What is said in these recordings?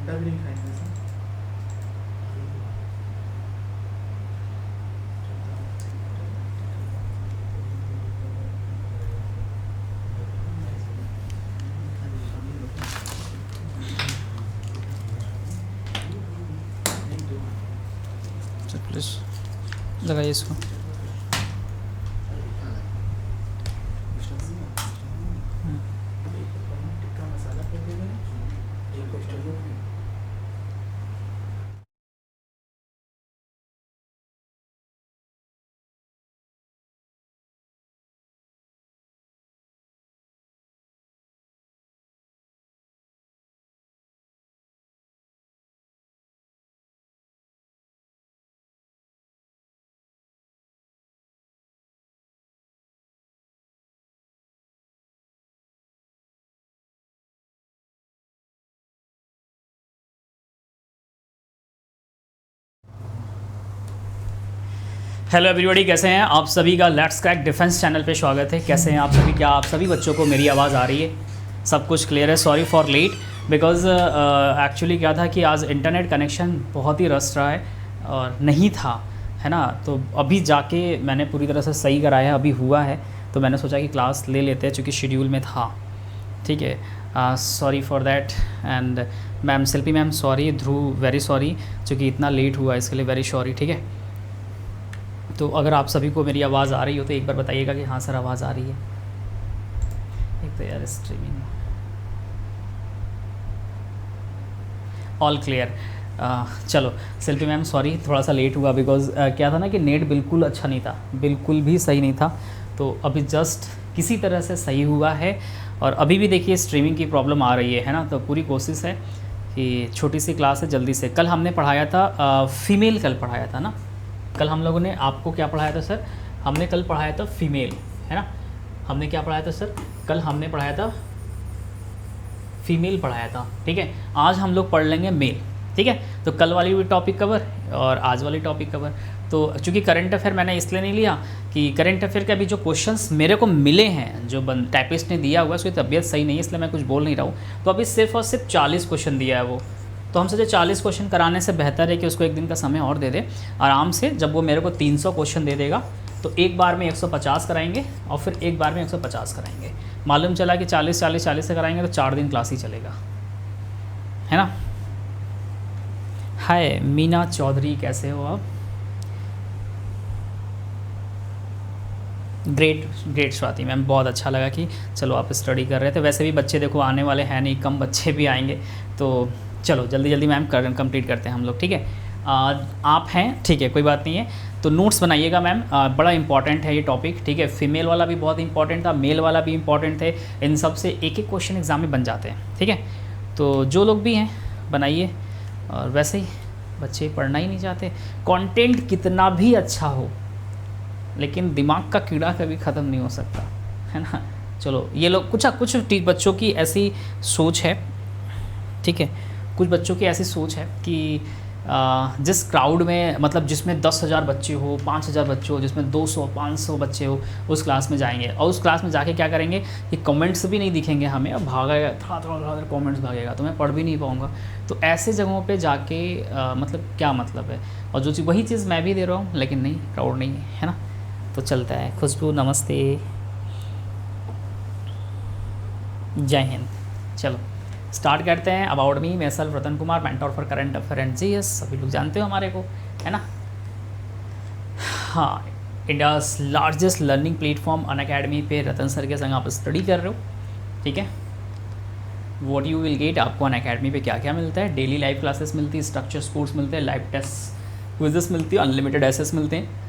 अंडा भी नहीं खाएंगे सर। प्लीज़ लगाइए इसको। टिक्का मसाला कर देगा, एक वेजिटेबल। हेलो एवरीबॉडी, कैसे हैं आप सभी का लेट्स क्रैक डिफेंस चैनल पे स्वागत है। कैसे हैं आप सभी? क्या आप सभी बच्चों को मेरी आवाज़ आ रही है? सब कुछ क्लियर है? Sorry for late, because actually क्या था कि आज इंटरनेट कनेक्शन बहुत ही रस्ट रहा है और नहीं था, है ना। तो अभी जाके मैंने पूरी तरह से सही कराया, अभी हुआ है, तो मैंने सोचा कि क्लास ले लेते हैं चूँकि शेड्यूल में था। ठीक है, sorry for that. And ma'am Shilpi ma'am sorry, Dhruv very sorry, चूँकि इतना लेट हुआ इसके लिए वेरी सॉरी। ठीक है, तो अगर आप सभी को मेरी आवाज़ आ रही हो तो एक बार बताइएगा कि हाँ सर आवाज़ आ रही है। एक तो यार स्ट्रीमिंग ऑल क्लियर। चलो शिल्पी मैम सॉरी, थोड़ा सा लेट हुआ बिकॉज़ क्या था ना कि नेट बिल्कुल अच्छा नहीं था, बिल्कुल भी सही नहीं था। तो अभी जस्ट किसी तरह से सही हुआ है और अभी भी देखिए स्ट्रीमिंग की प्रॉब्लम आ रही है ना। तो पूरी कोशिश है कि छोटी सी क्लास है, जल्दी से। कल हमने पढ़ाया था फीमेल, कल पढ़ाया था ना। कल हम लोगों ने आपको क्या पढ़ाया था सर? हमने कल पढ़ाया था फीमेल, है ना। हमने क्या पढ़ाया था सर? कल हमने पढ़ाया था फीमेल पढ़ाया था। ठीक है, आज हम लोग पढ़ लेंगे मेल। ठीक है, तो कल वाली भी टॉपिक कवर और आज वाली टॉपिक कवर। तो चूँकि करंट अफेयर मैंने इसलिए नहीं लिया कि करंट अफेयर के अभी जो क्वेश्चंस मेरे को मिले हैं, जो टाइपिस्ट ने दिया हुआ है, उसकी तबीयत सही नहीं है इसलिए मैं कुछ बोल नहीं रहा हूँ। तो अभी सिर्फ और सिर्फ 40 क्वेश्चन दिया है वो। तो हम सोचे 40 क्वेश्चन कराने से बेहतर है कि उसको एक दिन का समय और दे दे आराम से। जब वो मेरे को 300 क्वेश्चन दे देगा तो एक बार में 150 कराएंगे और फिर एक बार में 150 कराएंगे। मालूम चला कि 40 से कराएंगे तो 4 दिन क्लास ही चलेगा, है ना। हाय मीना चौधरी, कैसे हो आप? ग्रेट ग्रेट स्वाति मैम, बहुत अच्छा लगा कि चलो आप स्टडी कर रहे थे। वैसे भी बच्चे देखो आने वाले हैं नहीं, कम बच्चे भी आएंगे। तो चलो जल्दी जल्दी मैम कंप्लीट करते हैं हम लोग। ठीक है, आप हैं, ठीक है, कोई बात नहीं है। तो नोट्स बनाइएगा मैम, बड़ा इंपॉर्टेंट है ये टॉपिक। ठीक है, फीमेल वाला भी बहुत इंपॉर्टेंट था, मेल वाला भी इंपॉर्टेंट थे। इन सब से एक एक क्वेश्चन एग्जाम में बन जाते हैं। ठीक है, तो जो लोग भी हैं बनाइए। और वैसे ही बच्चे पढ़ना ही नहीं चाहते, कंटेंट कितना भी अच्छा हो लेकिन दिमाग का कीड़ा कभी ख़त्म नहीं हो सकता, है ना। चलो ये लोग कुछ बच्चों की ऐसी सोच है, ठीक है, कुछ बच्चों की ऐसी सोच है कि जिस क्राउड में, मतलब जिसमें 10,000 बच्चे हो, 5,000 बच्चे हो, जिसमें 200-500 बच्चे हो, उस क्लास में जाएंगे और उस क्लास में जाके क्या करेंगे कि कमेंट्स भी नहीं दिखेंगे हमें, और भागेगा थोड़ा कमेंट्स भागेगा, तो मैं पढ़ भी नहीं पाऊँगा। तो ऐसे जगहों पे जाके मतलब क्या मतलब है? और जो चीज़ वही चीज़ मैं भी दे रहा हूँ लेकिन नहीं, क्राउड नहीं है ना। तो चलता है। खुशबू नमस्ते, जय हिंद। चलो स्टार्ट करते हैं। अबाउट मी, मैं self Ratan Kumar, mentor for current affair and GS. सभी लोग जानते हो हमारे को, है ना। हाँ, India's largest learning platform Unacademy पे रतन सर के संग आप स्टडी कर रहे हो। ठीक है, वॉट यू विल गेट, आपको अनअकैडमी पे क्या क्या मिलता है? डेली लाइव क्लासेस मिलती है, स्ट्रक्चर कोर्स मिलते हैं, लाइव टेस्ट क्विजेस मिलती है, अनलिमिटेड एसेस मिलते हैं।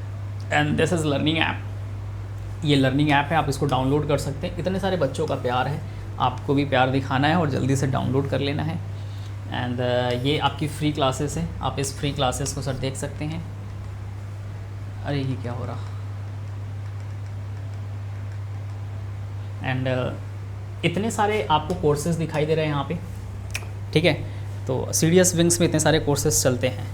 And this is learning app. ये लर्निंग ऐप है, आप इसको डाउनलोड कर सकते हैं। इतने सारे बच्चों का प्यार है, आपको भी प्यार दिखाना है और जल्दी से डाउनलोड कर लेना है। एंड ये आपकी फ्री क्लासेस है, आप इस फ्री क्लासेस को सर देख सकते हैं। अरे ये क्या हो रहा? एंड इतने सारे आपको कोर्सेज दिखाई दे रहे हैं यहाँ पे। ठीक है, तो सीडीएस विंग्स में इतने सारे कोर्सेज चलते हैं।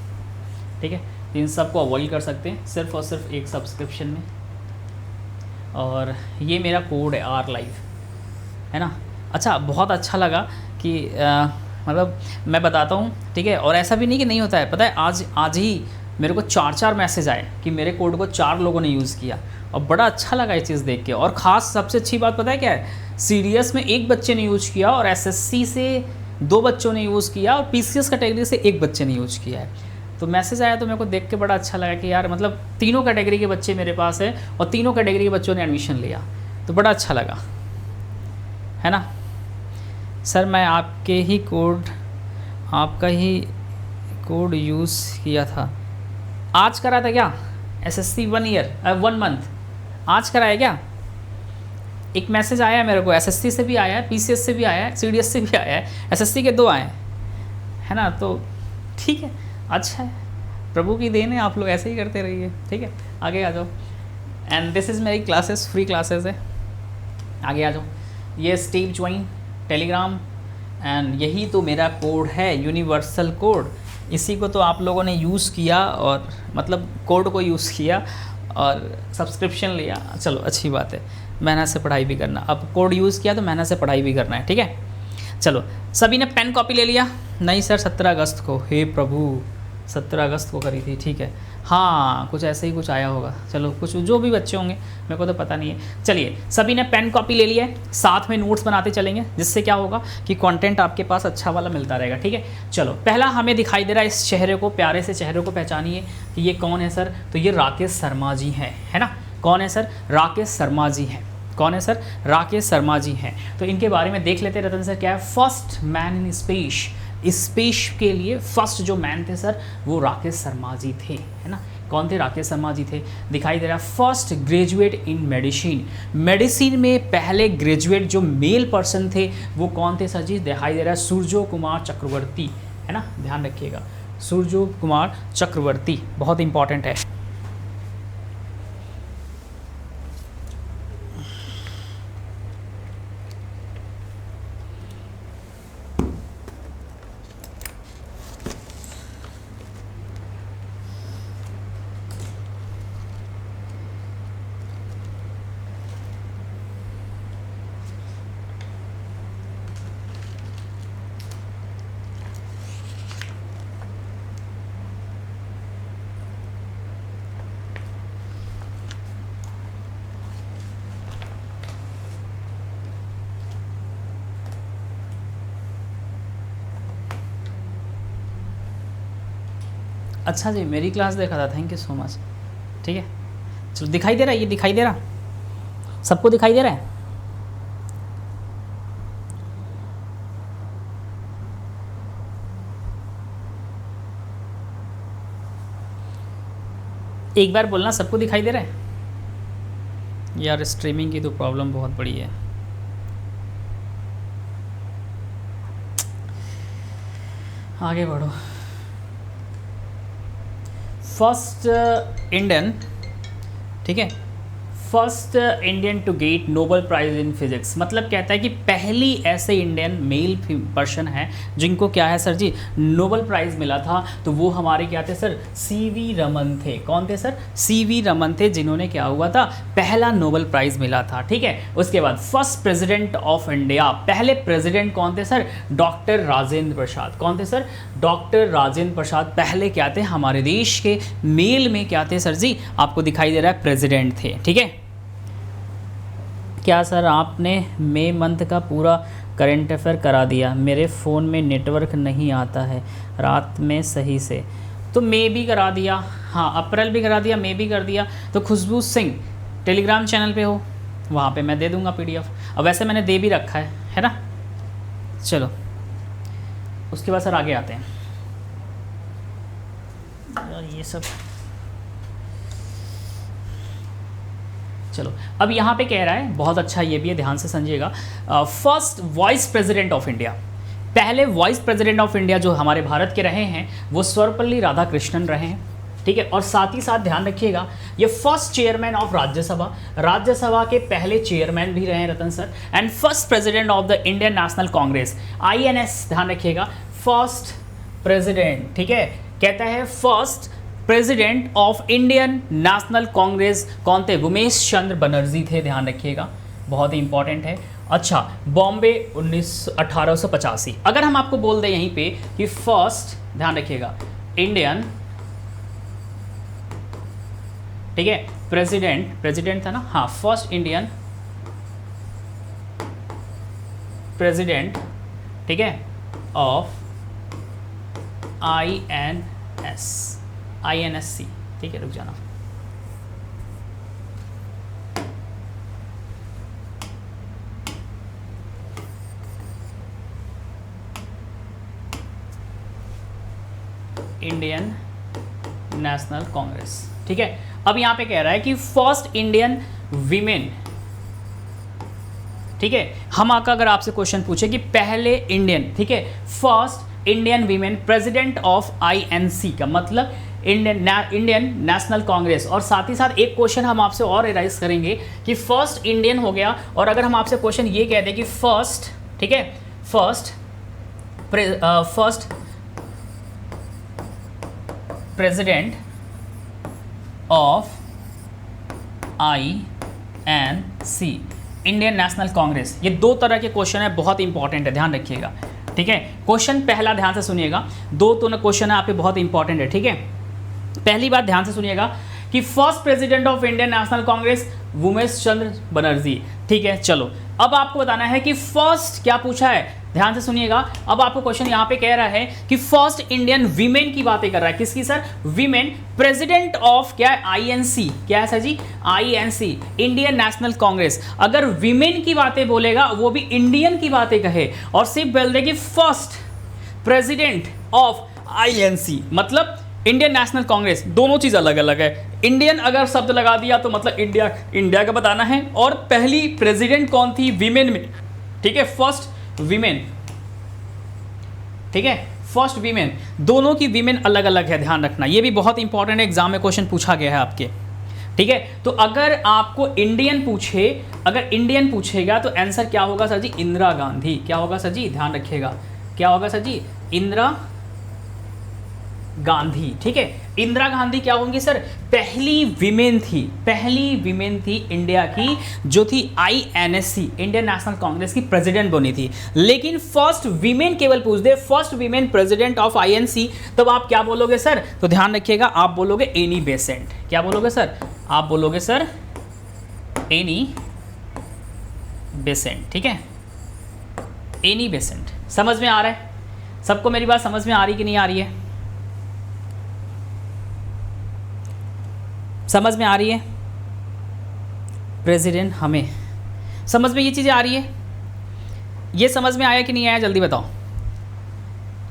ठीक है, इन सब को अवॉइड कर सकते हैं सिर्फ और सिर्फ एक सब्सक्रिप्शन में। और ये मेरा कोड है R Live, है ना। अच्छा, बहुत अच्छा लगा कि मतलब मैं बताता हूँ, ठीक है। और ऐसा भी नहीं कि नहीं होता है, पता है आज ही मेरे को 4 मैसेज आए कि मेरे कोड को 4 लोगों ने यूज़ किया, और बड़ा अच्छा लगा ये चीज़ देख के। और ख़ास सबसे अच्छी बात पता है क्या है, सीडीएस में 1 बच्चे ने यूज़ किया, और एसएससी से 2 बच्चों ने यूज़ किया, और पीसीएस कैटेगरी से 1 बच्चे ने यूज़ किया है। तो मैसेज आया तो मेरे को देख के बड़ा अच्छा लगा कि यार मतलब तीनों कैटेगरी के बच्चे मेरे पास है, और तीनों कैटेगरी के बच्चों ने एडमिशन लिया, तो बड़ा अच्छा लगा, है ना। सर मैं आपका ही कोड यूज़ किया था। आज करा था क्या? एसएससी 1 मंथ आज कराया क्या? एक मैसेज आया है मेरे को, एसएससी से भी आया है, पीसीएस से भी आया है, सीडीएस से भी आया है, एसएससी के 2 आए हैं, है ना। तो ठीक है, अच्छा है, प्रभु की देन है, आप लोग ऐसे ही करते रहिए, ठीक है। आगे आ जाओ। एंड दिस इज़ मेरी क्लासेस, फ्री क्लासेस है, आगे आ जाओ। ये स्टीव ज्वाइन टेलीग्राम, एंड यही तो मेरा कोड है, यूनिवर्सल कोड। इसी को तो आप लोगों ने यूज़ किया, और मतलब कोड को यूज़ किया और सब्सक्रिप्शन लिया। चलो अच्छी बात है, मेहनत से पढ़ाई भी करना। अब कोड यूज़ किया तो मेहनत से पढ़ाई भी करना है, ठीक है। चलो सभी ने पेन कॉपी ले लिया? नहीं सर 17 अगस्त को, हे प्रभु 17 अगस्त को करी थी, ठीक है। हाँ कुछ ऐसे ही कुछ आया होगा, चलो कुछ जो भी बच्चे होंगे, मेरे को तो पता नहीं है। चलिए सभी ने पेन कॉपी ले लिया है, साथ में नोट्स बनाते चलेंगे, जिससे क्या होगा कि कंटेंट आपके पास अच्छा वाला मिलता रहेगा, ठीक है। चलो पहला हमें दिखाई दे रहा है इस चेहरे को, प्यारे से चेहरे को पहचानिए कि ये कौन है सर। तो ये राकेश शर्मा जी हैं, है ना। कौन है सर? राकेश शर्मा जी हैं। कौन है सर? राकेश शर्मा जी हैं। तो इनके बारे में देख लेते हैं रतन सर। क्या है? First man in space, space के लिए फर्स्ट जो मैन थे सर वो राकेश शर्मा जी थे, है ना। कौन थे? राकेश शर्मा जी थे। दिखाई दे रहा है first graduate in medicine, medicine में पहले ग्रेजुएट जो मेल पर्सन थे वो कौन थे सर जी? दिखाई दे रहा है सूर्यो कुमार चक्रवर्ती, है ना, ध्यान रखिएगा, सूर्यो कुमार चक्रवर्ती बहुत इंपॉर्टेंट है। अच्छा जी, मेरी क्लास देखा था, थैंक यू सो मच, ठीक है। चलो दिखाई दे रहा है, ये दिखाई दे रहा, सबको दिखाई दे रहा है? एक बार बोलना, सबको दिखाई दे रहा है? यार स्ट्रीमिंग की तो प्रॉब्लम बहुत बड़ी है। आगे बढ़ो। फर्स्ट इंडियन, ठीक है, first Indian to get Nobel prize in physics, मतलब कहता है कि पहली ऐसे इंडियन मेल पर्सन है जिनको क्या है सर जी नोबेल प्राइज़ मिला था। तो वो हमारे क्या थे सर? सीवी रमन थे। कौन थे सर? सीवी रमन थे, जिन्होंने क्या हुआ था पहला नोबेल प्राइज़ मिला था, ठीक है। उसके बाद फर्स्ट प्रेसिडेंट ऑफ इंडिया, पहले प्रेसिडेंट कौन थे सर? डॉक्टर राजेंद्र प्रसाद। कौन थे सर? डॉक्टर राजेंद्र प्रसाद पहले क्या थे हमारे देश के मेल में क्या थे सर जी? आपको दिखाई दे रहा है प्रेसिडेंट थे, ठीक है। क्या सर आपने मई मंथ का पूरा करंट अफेयर करा दिया? मेरे फ़ोन में नेटवर्क नहीं आता है रात में सही से। तो मई भी करा दिया, हाँ अप्रैल भी करा दिया, मई भी कर दिया। तो खुशबू सिंह टेलीग्राम चैनल पे हो, वहाँ पे मैं दे दूँगा PDF। अब वैसे मैंने दे भी रखा है ना। चलो उसके बाद सर आगे आते हैं। यार ये सब चलो, अब यहाँ पे कह रहा है बहुत अच्छा, ये भी है, ध्यान से समझिएगा। First vice president of India, पहले वाइस प्रेसिडेंट ऑफ इंडिया जो हमारे भारत के रहे हैं वो सर्वपल्ली राधाकृष्णन रहे हैं, ठीक है। और साथ ही साथ ध्यान रखिएगा ये first chairman of Rajya Sabha, Rajya Sabha के पहले चेयरमैन भी रहे हैं Ratan sir. And first president of the Indian National Congress, INS, ध्यान रखिएगा, फर्स्ट प्रेसिडेंट, ठीक है। कहता है first president of Indian National Congress कौन थे? उमेश चंद्र बनर्जी थे, ध्यान रखिएगा, बहुत ही इंपॉर्टेंट है। अच्छा, बॉम्बे 1885। अगर हम आपको बोल दें यहीं पे कि फर्स्ट, ध्यान रखिएगा, इंडियन, ठीक है, प्रेसिडेंट था ना, हाँ, फर्स्ट इंडियन प्रेसिडेंट, ठीक है, ऑफ INSC, ठीक है, रुक जाना, इंडियन नेशनल कांग्रेस, ठीक है। अब यहां पे कह रहा है कि फर्स्ट इंडियन वीमेन, ठीक है, हम आका अगर आपसे क्वेश्चन पूछे कि पहले इंडियन, ठीक है, first Indian women president of INC का मतलब इंडियन नेशनल कांग्रेस, और साथ ही साथ एक क्वेश्चन हम आपसे और राइज करेंगे कि फर्स्ट इंडियन हो गया, और अगर हम आपसे क्वेश्चन ये कह दें कि फर्स्ट, ठीक है, first president of INC, Indian National Congress, ये दो तरह के क्वेश्चन है, बहुत इंपॉर्टेंट है, ध्यान रखिएगा, ठीक है। क्वेश्चन पहला ध्यान से सुनिएगा, दो तो क्वेश्चन है आपके बहुत इंपॉर्टेंट है, ठीक है। पहली बात ध्यान से सुनिएगा कि first president of Indian National Congress Umesh Chandra Banerjee, ठीक है। चलो, अब आपको बताना है कि फर्स्ट क्या पूछा है, ध्यान से सुनिएगा। अब आपको क्वेश्चन यहां पे कह रहा है कि फर्स्ट इंडियन वीमेन की बातें कर रहा है, किसकी सर, वीमेन प्रेसिडेंट ऑफ क्या है, INC, क्या है सर जी, INC, इंडियन नेशनल कांग्रेस। अगर वीमेन की बातें बोलेगा, वो भी इंडियन की बातें कहे, और सिर्फ बोल दे कि फर्स्ट प्रेसिडेंट ऑफ INC, मतलब इंडियन नेशनल कांग्रेस, दोनों चीज अलग अलग है। इंडियन अगर शब्द लगा दिया तो मतलब इंडिया का बताना है, और पहली प्रेसिडेंट कौन थी, वीमेन में, ठीक है, फर्स्ट वीमेन, ठीक है, फर्स्ट वीमेन, दोनों की वीमेन अलग अलग है, ध्यान रखना, ये भी बहुत इंपॉर्टेंट है, एग्जाम में क्वेश्चन पूछा गया है आपके, ठीक है। तो अगर आपको इंडियन पूछे, अगर इंडियन पूछेगा तो आंसर क्या होगा सर जी, इंदिरा गांधी, क्या होगा सर जी, ध्यान रखिएगा, क्या होगा सर जी, इंदिरा गांधी, ठीक है। इंदिरा गांधी क्या होंगी सर, पहली विमेन थी इंडिया की, जो थी INSC, इंडियन नेशनल कांग्रेस की प्रेसिडेंट बनी थी। लेकिन फर्स्ट विमेन केवल पूछ दे, first women president of INC, तब आप क्या बोलोगे सर, तो ध्यान रखिएगा, आप बोलोगे एनी बेसेंट। क्या बोलोगे सर, आप बोलोगे सर एनी बेसेंट, ठीक है, एनी बेसेंट। समझ में आ रहा है सबको, मेरी बात समझ में आ रही कि नहीं आ रही है, समझ में आ रही है, प्रेसिडेंट, हमें समझ में ये चीज़ें आ रही है, ये समझ में आया कि नहीं आया, जल्दी बताओ,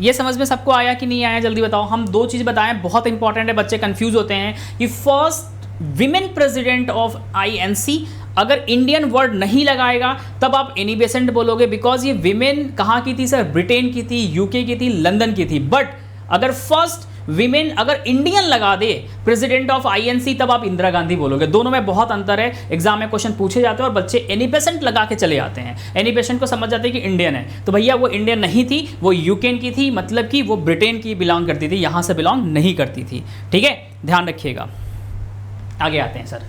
ये समझ में सबको आया कि नहीं आया, जल्दी बताओ। हम दो चीज़ बताएं, बहुत इंपॉर्टेंट है, बच्चे कंफ्यूज होते हैं कि first women president of INC, अगर इंडियन वर्ड नहीं लगाएगा तब आप एनी बेसेंट बोलोगे, बिकॉज ये विमेन कहाँ की थी सर, ब्रिटेन की थी, UK की थी, लंदन की थी। बट अगर फर्स्ट विमेन अगर इंडियन लगा दे प्रेसिडेंट ऑफ INC, तब आप इंदिरा गांधी बोलोगे। दोनों में बहुत अंतर है, एग्जाम में क्वेश्चन पूछे जाते हैं और बच्चे एनी बेसेंट लगा के चले जाते हैं, एनी बेसेंट को समझ जाते हैं कि इंडियन है, तो भैया वो इंडियन नहीं थी, वो यूकेन की थी, मतलब कि वो ब्रिटेन की बिलोंग करती थी, यहाँ से बिलोंग नहीं करती थी, ठीक है, ध्यान रखिएगा। आगे आते हैं सर,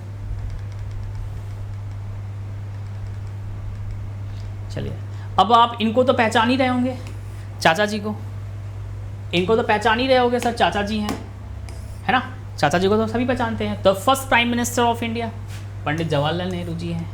चलिए, अब आप इनको तो पहचान ही रहे होंगे, चाचा जी को, इनको तो पहचान ही रहे होगे सर, चाचा जी हैं, है ना, चाचा जी को तो सभी पहचानते हैं। तो first prime minister of India Pandit Jawaharlal Nehru ji हैं।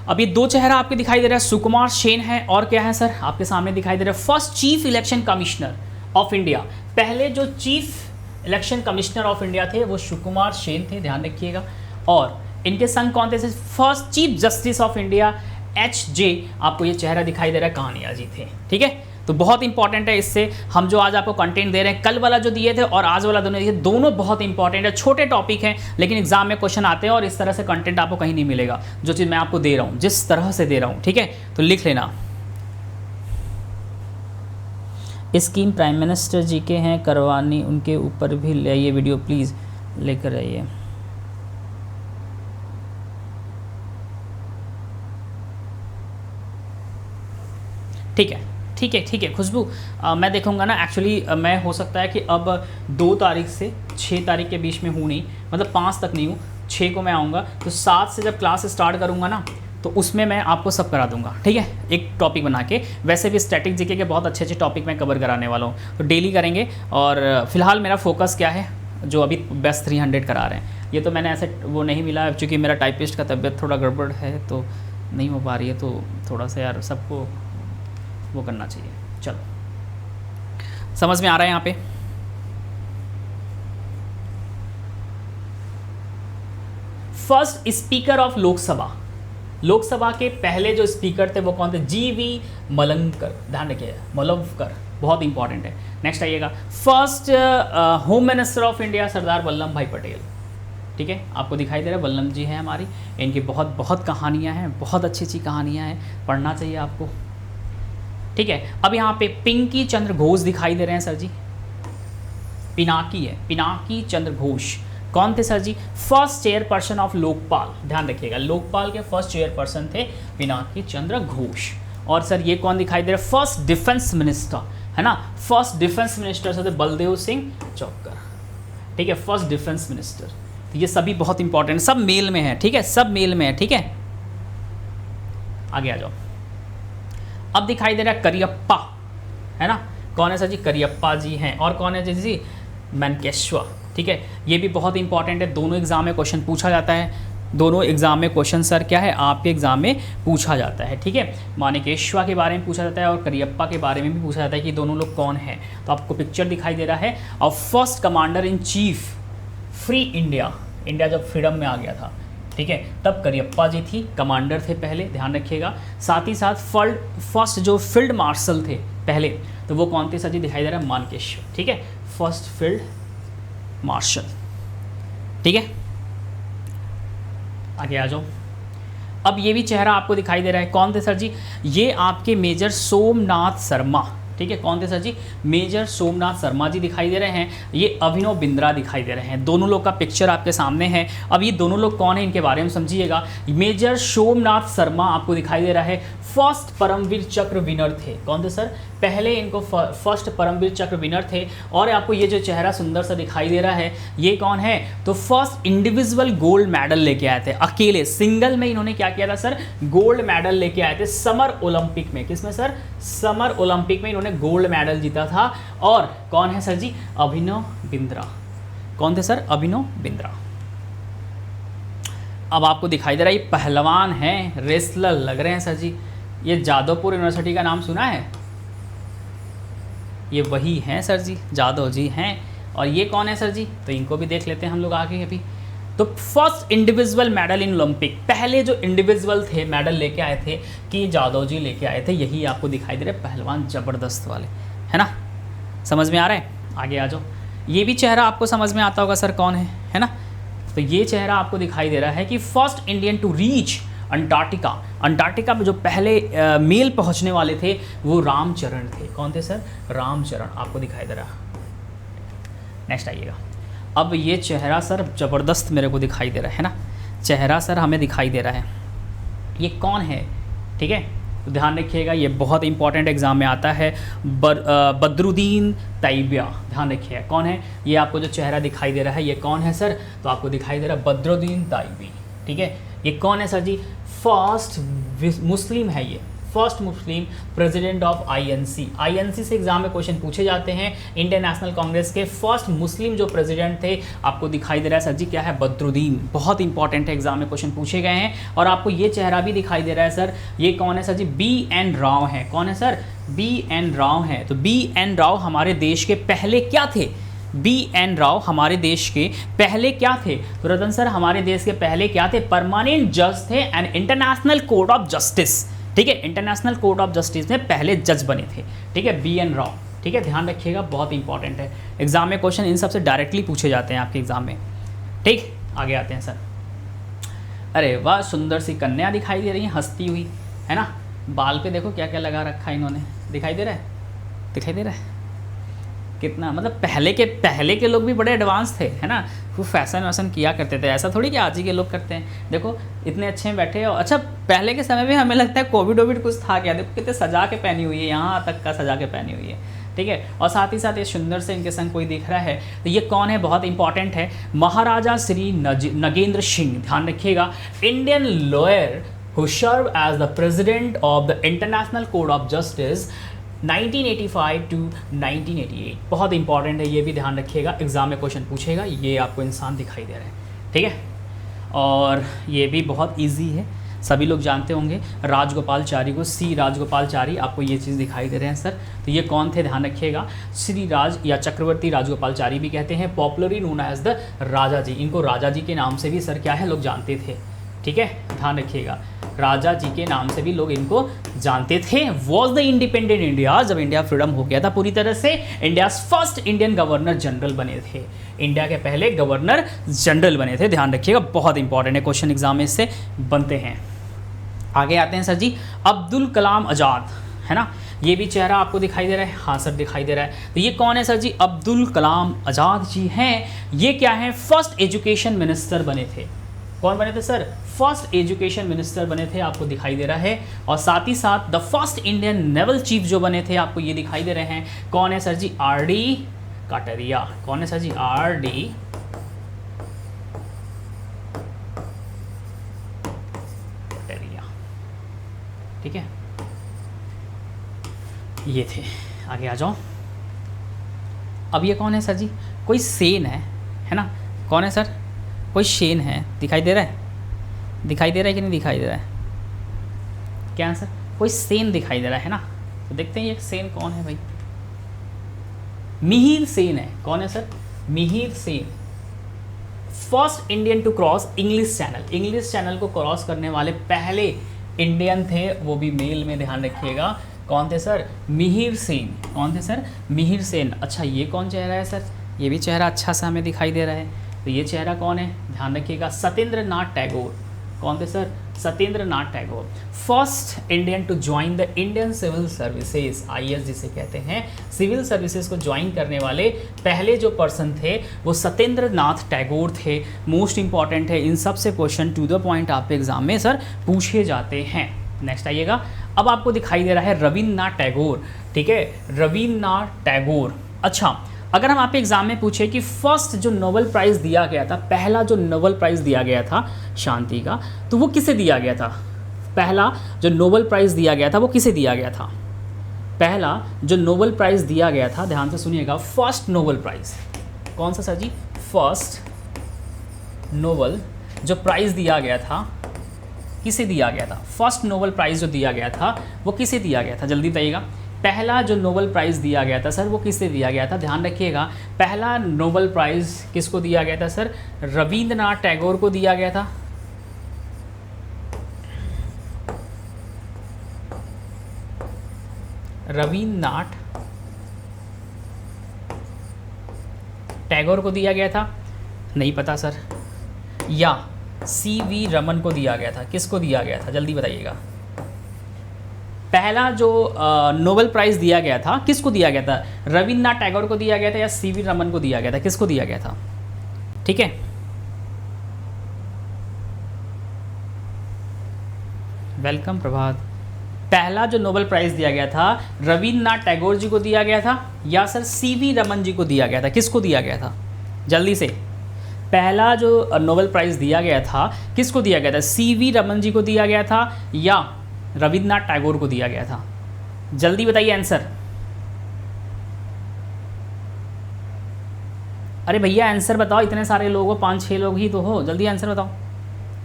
अब ये दो चेहरा आपके दिखाई दे रहा है, सुकुमार सेन है और क्या है सर, आपके सामने दिखाई दे रहा है first chief election commissioner of India. पहले जो chief election commissioner of India थे वो सुकुमार सेन थे, ध्यान रखिएगा। और इनके संग कौन थे, first chief justice of India HJ, आपको ये चेहरा दिखाई दे रहा है, कानिया जी थे, ठीक है। तो बहुत इंपॉर्टेंट है, इससे हम जो आज आपको कंटेंट दे रहे हैं, कल वाला जो दिए थे और आज वाला दिए, दोनों बहुत इंपॉर्टेंट है, छोटे टॉपिक हैं लेकिन एग्जाम में क्वेश्चन आते हैं और इस तरह से कंटेंट आपको कहीं नहीं मिलेगा, जो चीज़ मैं आपको दे रहा हूँ, जिस तरह से दे रहा हूँ, ठीक है। तो लिख लेना, स्कीम प्राइम मिनिस्टर जी के हैं, करवानी उनके ऊपर भी ले आइए वीडियो, प्लीज़ लेकर आइए। ठीक है, ठीक है, ठीक है खुशबू, मैं देखूंगा ना, एक्चुअली मैं हो सकता है कि अब 2 तारीख से 6 तारीख के बीच में हूँ नहीं, मतलब 5 तक नहीं हूँ, 6 को मैं आऊँगा, तो 7 से जब क्लास स्टार्ट करूँगा ना, तो उसमें मैं आपको सब करा दूंगा, ठीक है, एक टॉपिक बना के। वैसे भी स्टैटिक जीके के बहुत अच्छे अच्छे टॉपिक मैं कवर कराने वाला हूँ, तो डेली करेंगे। और फिलहाल मेरा फोकस क्या है, जो अभी बेस्ट 300 करा रहे हैं, ये तो मैंने ऐसे वो नहीं मिला, क्योंकि मेरा टाइपिस्ट का तबीयत थोड़ा गड़बड़ है तो नहीं हो पा रही है, तो थोड़ा सा यार सबको वो करना चाहिए। चलो समझ में आ रहा है यहाँ पे? First speaker of Lok Sabha, Lok Sabha के पहले जो स्पीकर थे वो कौन थे? जीवी मलंकर, ध्यान रखिए, मलंकर, बहुत इंपॉर्टेंट है। नेक्स्ट आइएगा, first home minister of India Sardar Vallabh Bhai Patel, ठीक है, आपको दिखाई दे रहा है वल्लभ जी हैं हमारी, इनकी बहुत बहुत कहानियाँ हैं, बहुत अच्छी अच्छी कहानियाँ हैं, पढ़ना चाहिए आपको, ठीक है। अब यहाँ पे पिंकी चंद्र घोष दिखाई दे रहे हैं सर जी, पिनाकी है, पिनाकी चंद्र घोष, कौन थे sir ji? First chairperson of Lokpal, ध्यान रखिएगा, लोकपाल के फर्स्ट चेयरपर्सन थे पिनाकी चंद्र घोष। और सर ये कौन दिखाई दे रहा है? फर्स्ट डिफेंस मिनिस्टर, है ना, first defence minister sir Baldev Singh Chaukkar, ठीक है, फर्स्ट डिफेंस मिनिस्टर। तो ये सभी बहुत इंपॉर्टेंट, सब मेल में है, ठीक है, सब मेल में है, ठीक है। आगे आ जाओ, अब दिखाई दे रहा है करियप्पा, है ना, कौन है सर जी? करियप्पा जी हैं। और कौन है जी? मानेकशॉ, ठीक है, ये भी बहुत इंपॉर्टेंट है, दोनों एग्जाम में क्वेश्चन पूछा जाता है, दोनों एग्जाम में क्वेश्चन सर क्या है आपके एग्जाम में पूछा जाता है, ठीक है। मानेकशॉ के बारे में पूछा जाता है और करियप्पा के बारे में भी पूछा जाता है कि दोनों लोग कौन हैं। तो आपको पिक्चर दिखाई दे रहा है, और first commander in chief free India, India जब फ्रीडम में आ गया था, ठीक है, तब करियप्पा जी थी, कमांडर थे पहले, ध्यान रखिएगा। साथ ही साथ फर्स्ट जो फील्ड मार्शल थे पहले, तो वो कौन थे सर जी? दिखाई दे रहा है मानेकशॉ, ठीक है, फर्स्ट फील्ड मार्शल, ठीक है। आगे आ जाओ, अब ये भी चेहरा आपको दिखाई दे रहा है, कौन थे सर जी? ये आपके मेजर सोमनाथ शर्मा, ठीक है, कौन थे सर जी? मेजर सोमनाथ शर्मा जी दिखाई दे रहे हैं। ये अभिनव बिंद्रा दिखाई दे रहे हैं, दोनों लोग का पिक्चर आपके सामने है। अब ये दोनों लोग कौन है, इनके बारे में समझिएगा। मेजर सोमनाथ शर्मा आपको दिखाई दे रहा है, फर्स्ट परमवीर चक्र विनर थे, कौन थे सर? पहले इनको फर्स्ट परमवीर चक्र विनर थे। और आपको ये जो चेहरा सुंदर सा दिखाई दे रहा है, ये कौन है? तो फर्स्ट इंडिविजुअल गोल्ड मेडल लेके आए थे, अकेले सिंगल में इन्होंने क्या किया था सर? गोल्ड मेडल लेके आए थे समर ओलंपिक में। किसमें सर? समर ओलंपिक में इन्होंने गोल्ड मेडल जीता था। और कौन है सर जी? अभिनव बिंद्रा। कौन थे सर? अभिनव बिंद्रा। अब आपको दिखाई दे रहा है ये पहलवान हैं, रेसलर लग रहे हैं सर जी। ये जादवपुर यूनिवर्सिटी का नाम सुना है? ये वही हैं सर जी, जादव जी हैं। और ये कौन है सर जी? तो इनको भी देख लेते हैं हम लोग आगे अभी। तो first individual medal in Olympic, पहले जो इंडिविजुअल थे मेडल लेके आए थे कि जादव जी लेके आए थे, यही आपको दिखाई दे रहे पहलवान जबरदस्त वाले, है ना? समझ में आ रहा है? आगे आ जाओ। ये भी चेहरा आपको समझ में आता होगा सर कौन है ना? तो ये चेहरा आपको दिखाई दे रहा है कि first Indian to reach Antarctica. Antarctica में जो पहले मेल पहुंचने वाले थे वो रामचरण थे। कौन थे सर? रामचरण आपको दिखाई दे रहा। नेक्स्ट आइएगा। अब ये चेहरा सर ज़बरदस्त मेरे को दिखाई दे रहा है ना, चेहरा सर हमें दिखाई दे रहा है। ये कौन है? ठीक है, तो ध्यान रखिएगा, ये बहुत इंपॉर्टेंट एग्जाम में आता है। बदरुद्दीन तैयबिया, ध्यान रखिएगा कौन है। ये आपको जो चेहरा दिखाई दे रहा है ये कौन है सर? तो आपको दिखाई दे रहा है बदरुद्दीन तैयबी। ठीक है, ये कौन है सर जी? फर्स्ट मुस्लिम है, ये first Muslim president of INC. INC से एग्जाम में क्वेश्चन पूछे जाते हैं। इंडियन नेशनल कांग्रेस के फर्स्ट मुस्लिम जो प्रेसिडेंट थे आपको दिखाई दे रहा है सर जी, क्या है? बदरुद्दीन। बहुत इंपॉर्टेंट है, एग्जाम में क्वेश्चन पूछे गए हैं। और आपको ये चेहरा भी दिखाई दे रहा है सर, ये कौन है सर जी? बी.एन. राव है। कौन है सर? बी.एन. राव है। तो बी.एन. राव हमारे देश के पहले क्या थे? बी.एन. राव हमारे देश के पहले क्या थे? तो रतन सर हमारे देश के पहले क्या थे? परमानेंट जज थे and international court of justice. ठीक है, इंटरनेशनल कोर्ट ऑफ जस्टिस में पहले जज बने थे। ठीक है, बी.एन. राव। ठीक है, ध्यान रखिएगा, बहुत इंपॉर्टेंट है। एग्जाम में क्वेश्चन इन सबसे डायरेक्टली पूछे जाते हैं आपके एग्जाम में। ठीक, आगे आते हैं सर। अरे वाह, सुंदर सी कन्या दिखाई दे रही है हंसती हुई, है ना? बाल पे देखो क्या क्या लगा रखा है इन्होंने, दिखाई दे रहा है? दिखाई दे रहा है कितना, मतलब पहले के लोग भी बड़े एडवांस थे, है ना? वो फैशन वैसन किया करते थे, ऐसा थोड़ी कि आज ही के लोग करते हैं। देखो इतने अच्छे में बैठे हो। अच्छा, पहले के समय में हमें लगता है कोविड कुछ था क्या? देखो कितने सजा के पहनी हुई है, यहाँ तक का सजा के पहनी हुई है। ठीक है, और साथ ही साथ ये सुंदर से इनके संग कोई दिख रहा है, तो ये कौन है? बहुत इंपॉर्टेंट है, महाराजा श्री नगेंद्र सिंह। ध्यान रखिएगा, Indian lawyer who served as the president of the International Court of Justice 1985 to 1988। बहुत इंपॉर्टेंट है, ये भी ध्यान रखिएगा, एग्जाम में क्वेश्चन पूछेगा। ये आपको इंसान दिखाई दे रहा है, ठीक है, और ये भी बहुत इजी है, सभी लोग जानते होंगे। राजगोपालचारी को, सी राजगोपालचारी, आपको ये चीज़ दिखाई दे रहे हैं सर, तो ये कौन थे ध्यान रखिएगा। श्री राज या चक्रवर्ती राजगोपालचारी भी कहते हैं, पॉपुलरली नोन एज द राजा जी। इनको राजा जी के नाम से भी सर क्या है लोग जानते थे, ठीक है, ध्यान रखिएगा, राजा जी के नाम से भी लोग इनको जानते थे। वॉज द इंडिपेंडेंट इंडिया, जब इंडिया फ्रीडम हो गया था पूरी तरह से, India's first Indian governor general बने थे, इंडिया के पहले गवर्नर जनरल बने थे, ध्यान रखिएगा, बहुत इंपॉर्टेंट है, क्वेश्चन एग्जाम में इससे बनते हैं। आगे आते हैं सर जी, अब्दुल कलाम आज़ाद, है ना, ये भी चेहरा आपको दिखाई दे रहा है, हाँ सर दिखाई दे रहा है। तो ये कौन है सर जी, अब्दुल कलाम आज़ाद जी हैं। ये क्या है, फर्स्ट एजुकेशन मिनिस्टर बने थे। कौन बने थे सर, फर्स्ट एजुकेशन मिनिस्टर बने थे, आपको दिखाई दे रहा है। और साथ ही साथ the first Indian naval chief जो बने थे, आपको ये दिखाई दे रहे हैं। कौन है सर जी, आर.डी. काटरिया। कौन है सर जी, आर.डी. काटरिया, ठीक है, ये थे। आगे आ जाओ। अब ये कौन है सर जी, कोई सेन है ना, कौन है सर, कोई शेन है, दिखाई दे रहा है, दिखाई दे रहा है कि नहीं दिखाई दे रहा है, क्या है सर, कोई सेन दिखाई दे रहा है ना, तो देखते हैं ये सेन कौन है भाई, मिहिर सेन है। कौन है sir, Mihir Sen, first Indian to cross English Channel. English Channel को क्रॉस करने वाले पहले इंडियन थे, वो भी मेल में, ध्यान रखिएगा। कौन थे सर, मिहिर सेन। कौन थे सर, मिहिर सेन। अच्छा ये कौन चेहरा है सर, ये भी चेहरा अच्छा सा हमें दिखाई दे रहा है, तो ये चेहरा कौन है, ध्यान रखिएगा, सत्येंद्र नाथ टैगोर। कौन थे sir, Satyendra Nath Tagore, first Indian to join the Indian civil services, IAS जिसे कहते हैं, सिविल सर्विसेज को ज्वाइन करने वाले पहले जो पर्सन थे वो सत्येंद्र नाथ टैगोर थे। मोस्ट इंपॉर्टेंट है, इन सब से क्वेश्चन टू द पॉइंट आपके एग्जाम में सर पूछे जाते हैं। नेक्स्ट आइएगा, अब आपको दिखाई दे रहा है रविन्द्रनाथ टैगोर, ठीक है, रविन्द्रनाथ टैगोर। अच्छा, अगर हम आपके एग्जाम में पूछे कि फर्स्ट जो नोबेल प्राइज़ दिया गया था, पहला जो नोबेल प्राइज़ दिया गया था शांति का, तो वो किसे दिया गया था, पहला जो नोबेल प्राइज़ दिया गया था वो किसे दिया गया था, पहला जो नोबेल प्राइज़ दिया गया था, ध्यान से सुनिएगा, फर्स्ट नोबेल प्राइज़ कौन सा सर जी, फर्स्ट नोबेल जो प्राइज़ दिया गया था किसे दिया गया था, फर्स्ट नोबेल प्राइज़ जो दिया गया था वो किसे दिया गया था, जल्दी बताइएगा। पहला जो नोबेल प्राइज़ दिया गया था सर वो किससे दिया गया था, ध्यान रखिएगा, पहला नोबेल प्राइज़ किसको दिया गया था सर, रविन्द्रनाथ टैगोर को दिया गया था। रविन्द्रनाथ टैगोर को दिया गया था, नहीं पता सर, या CV रमन को दिया गया था, किसको दिया गया था, जल्दी बताइएगा। पहला जो नोबेल प्राइज़ दिया गया था किसको दिया गया था, रविन्द्रनाथ टैगोर को दिया गया था या CV रमन को दिया गया था, किसको दिया गया था, ठीक है। वेलकम प्रभात। पहला जो नोबेल प्राइज़ दिया गया था रविन्द्रनाथ टैगोर जी को दिया गया था या सर CV रमन जी को दिया गया था, किसको दिया गया था, जल्दी से। पहला जो नोबेल प्राइज़ दिया गया था किसको दिया गया था, CV रमन जी को दिया गया था या रविन्द्रनाथ टैगोर को दिया गया था, जल्दी बताइए आंसर। अरे भैया आंसर बताओ, इतने सारे लोग हो, 5-6 लोग ही तो हो, जल्दी आंसर बताओ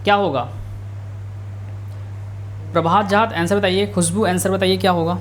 क्या होगा। प्रभात जाट आंसर बताइए, खुशबू आंसर बताइए क्या होगा।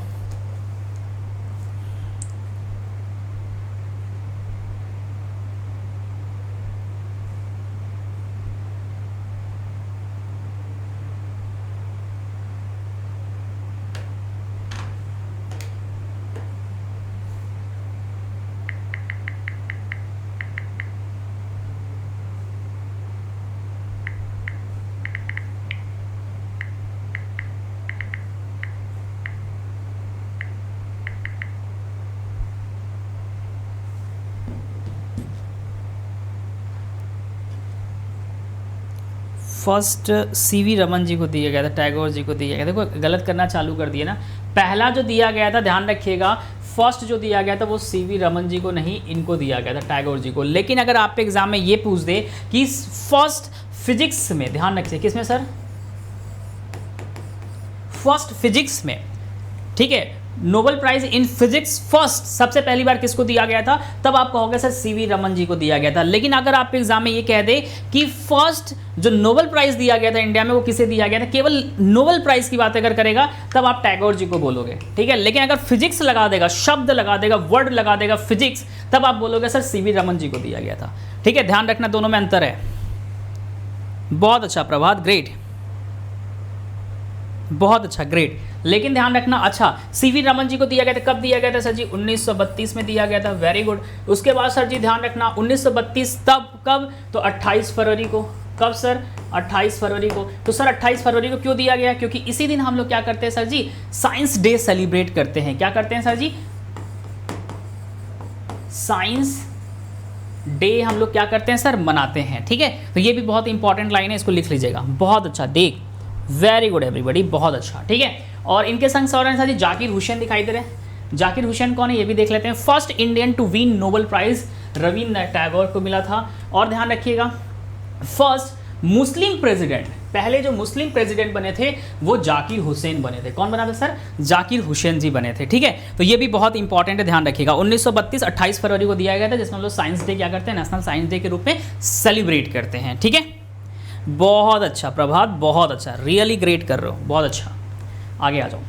फर्स्ट CV रमन जी को दिया गया था, टैगोर जी को दिया गया था। देखो गलत करना चालू कर दिया ना, पहला जो दिया गया था ध्यान रखिएगा, फर्स्ट जो दिया गया था वो CV रमन जी को नहीं, इनको दिया गया था, टैगोर जी को। लेकिन अगर आपके एग्जाम में ये पूछ दे कि फर्स्ट फिजिक्स में, ध्यान रखिए किस में सर, फर्स्ट फिजिक्स में, ठीक है, Nobel prize in physics first सबसे पहली बार किसको दिया गया था, तब आप कहोगे सर सीवी रमन जी को दिया गया था। लेकिन अगर आप एग्जाम में ये कह दे कि फर्स्ट जो नोबेल प्राइज दिया गया था इंडिया में वो किसे दिया गया था, केवल नोबेल प्राइज की बात अगर करेगा तब आप टैगोर जी को बोलोगे, ठीक है। लेकिन अगर फिजिक्स लगा देगा, शब्द लगा देगा, वर्ड लगा देगा फिजिक्स, तब आप बोलोगे सर सीवी रमन जी को दिया गया था, ठीक है। ध्यान रखना दोनों में अंतर है। बहुत अच्छा प्रभात, ग्रेट, बहुत अच्छा, ग्रेट। लेकिन ध्यान रखना, अच्छा सीवी रमन जी को दिया गया था, कब दिया गया था सर जी, 1932 में दिया गया था, वेरी गुड। उसके बाद सर जी ध्यान रखना 1932 तब कब, तो 28 फरवरी को, कब सर, 28 फरवरी को। तो सर 28 फरवरी को क्यों दिया गया, क्योंकि इसी दिन हम लोग क्या करते हैं सर जी, साइंस डे सेलिब्रेट करते हैं। क्या करते हैं सर जी, साइंस डे हम लोग क्या करते हैं सर, मनाते हैं, ठीक है। तो ये भी बहुत इंपॉर्टेंट लाइन है, इसको लिख लीजिएगा। बहुत अच्छा, देख, वेरी गुड एवरीबॉडी, बहुत अच्छा, ठीक है। और इनके संग सर जी जाकिर हुसैन दिखाई दे रहे हैं। जाकिर हुसैन कौन है ये भी देख लेते हैं। First Indian to win Nobel prize Rabindranath Tagore को मिला था। और ध्यान रखिएगा फर्स्ट मुस्लिम प्रेसिडेंट, पहले जो मुस्लिम प्रेसिडेंट बने थे वो जाकिर हुसैन बने थे। कौन बना था सर, जाकिर हुसैन जी बने थे, ठीक है। तो ये भी बहुत इंपॉर्टेंट है, ध्यान रखिएगा। 1932 28 फरवरी को दिया गया था, जिसमें हम लोग साइंस डे क्या करते हैं, नेशनल साइंस डे के रूप में सेलिब्रेट करते हैं, ठीक है। बहुत अच्छा प्रभात, बहुत अच्छा, रियली ग्रेट कर रहे हो, बहुत अच्छा। आगे आ जाओ।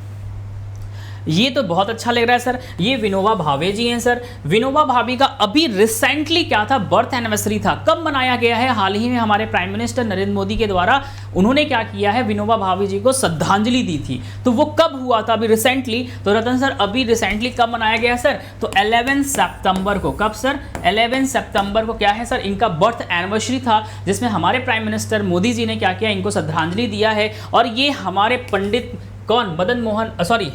ये तो बहुत अच्छा लग रहा है सर। ये विनोबा भावे जी हैं सर। विनोबा भावे का अभी रिसेंटली क्या था, बर्थ एनिवर्सरी था। कब मनाया गया है, हाल ही में हमारे प्राइम मिनिस्टर नरेंद्र मोदी के द्वारा उन्होंने क्या किया है, विनोबा भावे जी को श्रद्धांजलि दी थी। तो वो कब हुआ था, अभी रिसेंटली। तो रतन सर अभी रिसेंटली कब मनाया गया सर, तो 11 सितंबर को। कब सर, 11 सितंबर को क्या है सर, इनका बर्थ एनिवर्सरी था, जिसमें हमारे प्राइम मिनिस्टर मोदी जी ने क्या किया, इनको श्रद्धांजलि दिया है। और ये हमारे पंडित कौन, मदन मोहन सॉरी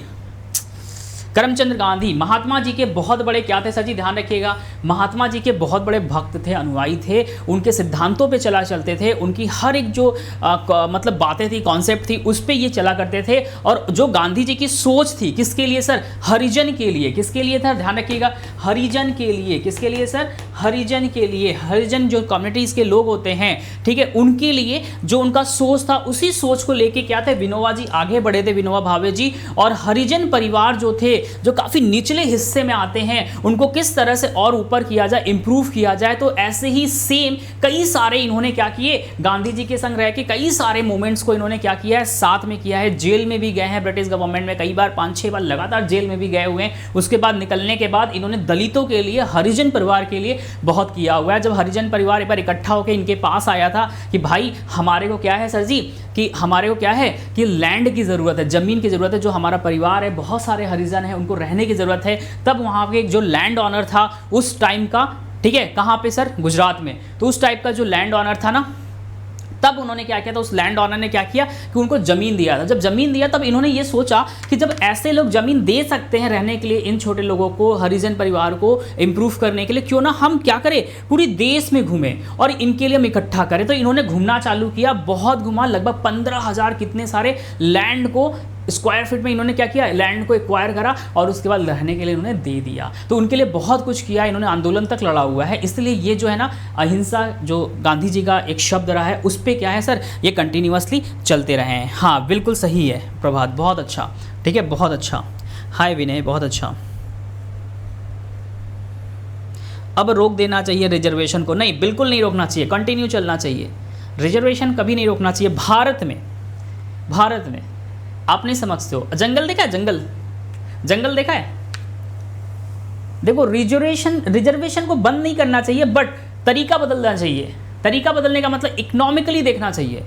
करमचंद गांधी, महात्मा जी के बहुत बड़े क्या थे सर जी, ध्यान रखिएगा, महात्मा जी के बहुत बड़े भक्त थे, अनुयायी थे, उनके सिद्धांतों पे चला चलते थे, उनकी हर एक जो मतलब बातें थी, कॉन्सेप्ट थी, उस पे ये चला करते थे। और जो गांधी जी की सोच थी, किसके लिए सर, हरिजन के लिए। किसके लिए था, ध्यान रखिएगा, हरिजन के लिए। किसके लिए सर, हरिजन के लिए। हरिजन जो कम्युनिटीज़ के लोग होते हैं, ठीक है, उनके लिए जो उनका सोच था, उसी सोच को लेके क्या थे, विनोबा जी आगे बढ़े थे, विनोबा भावे जी। और हरिजन परिवार जो थे, जो काफ़ी निचले हिस्से में आते हैं, उनको किस तरह से और ऊपर किया जाए, इंप्रूव किया जाए। तो ऐसे ही सेम कई सारे इन्होंने क्या किए, गांधी जी के संग रह के कई सारे मूवमेंट्स को इन्होंने क्या किया है, साथ में किया है। जेल में भी गए हैं, ब्रिटिश गवर्नमेंट में कई बार, 5-6 बार लगातार जेल में भी गए हुए हैं। उसके बाद निकलने के बाद इन्होंने दलितों के लिए, हरिजन परिवार के लिए बहुत किया हुआ है। जब हरिजन परिवार एक बार इकट्ठा होकर इनके पास आया था कि भाई हमारे को क्या है सर जी, कि हमारे को क्या है कि लैंड की ज़रूरत है, ज़मीन की ज़रूरत है, जो हमारा परिवार है, बहुत सारे हरिजन हैं, उनको रहने की ज़रूरत है। तब वहाँ पे जो लैंड ऑनर था उस टाइम का, ठीक है, कहाँ पे सर, गुजरात में। तो उस टाइप का जो लैंड ऑनर था ना, तब उन्होंने क्या किया था, उस लैंड ऑनर ने क्या किया कि उनको ज़मीन दिया था। जब ज़मीन दिया तब इन्होंने ये सोचा कि जब ऐसे लोग ज़मीन दे सकते हैं रहने के लिए इन छोटे लोगों को, हरिजन परिवार को इंप्रूव करने के लिए, क्यों ना हम क्या करें, पूरी देश में घूमें और इनके लिए हम इकट्ठा करें। तो इन्होंने घूमना चालू किया, बहुत घुमा, लगभग 15,000 कितने सारे लैंड को, स्क्वायर फीट में इन्होंने क्या किया, लैंड को एक्वायर करा और उसके बाद रहने के लिए इन्होंने दे दिया। तो उनके लिए बहुत कुछ किया, इन्होंने आंदोलन तक लड़ा हुआ है। इसलिए ये जो है ना, अहिंसा जो गांधी जी का एक शब्द रहा है, उस पर क्या है सर, ये कंटिन्यूअसली चलते रहे हैं। हाँ बिल्कुल सही है प्रभात, बहुत अच्छा, ठीक है, बहुत अच्छा। हाय विनय, बहुत अच्छा। अब रोक देना चाहिए रिजर्वेशन को, नहीं बिल्कुल नहीं रोकना चाहिए, कंटिन्यू चलना चाहिए। रिजर्वेशन कभी नहीं रोकना चाहिए। भारत में आप नहीं समझते हो, जंगल देखा है, जंगल देखा है, देखो रिजर्वेशन को बंद नहीं करना चाहिए, बट तरीका बदलना चाहिए। तरीका बदलने का मतलब इकोनॉमिकली देखना चाहिए।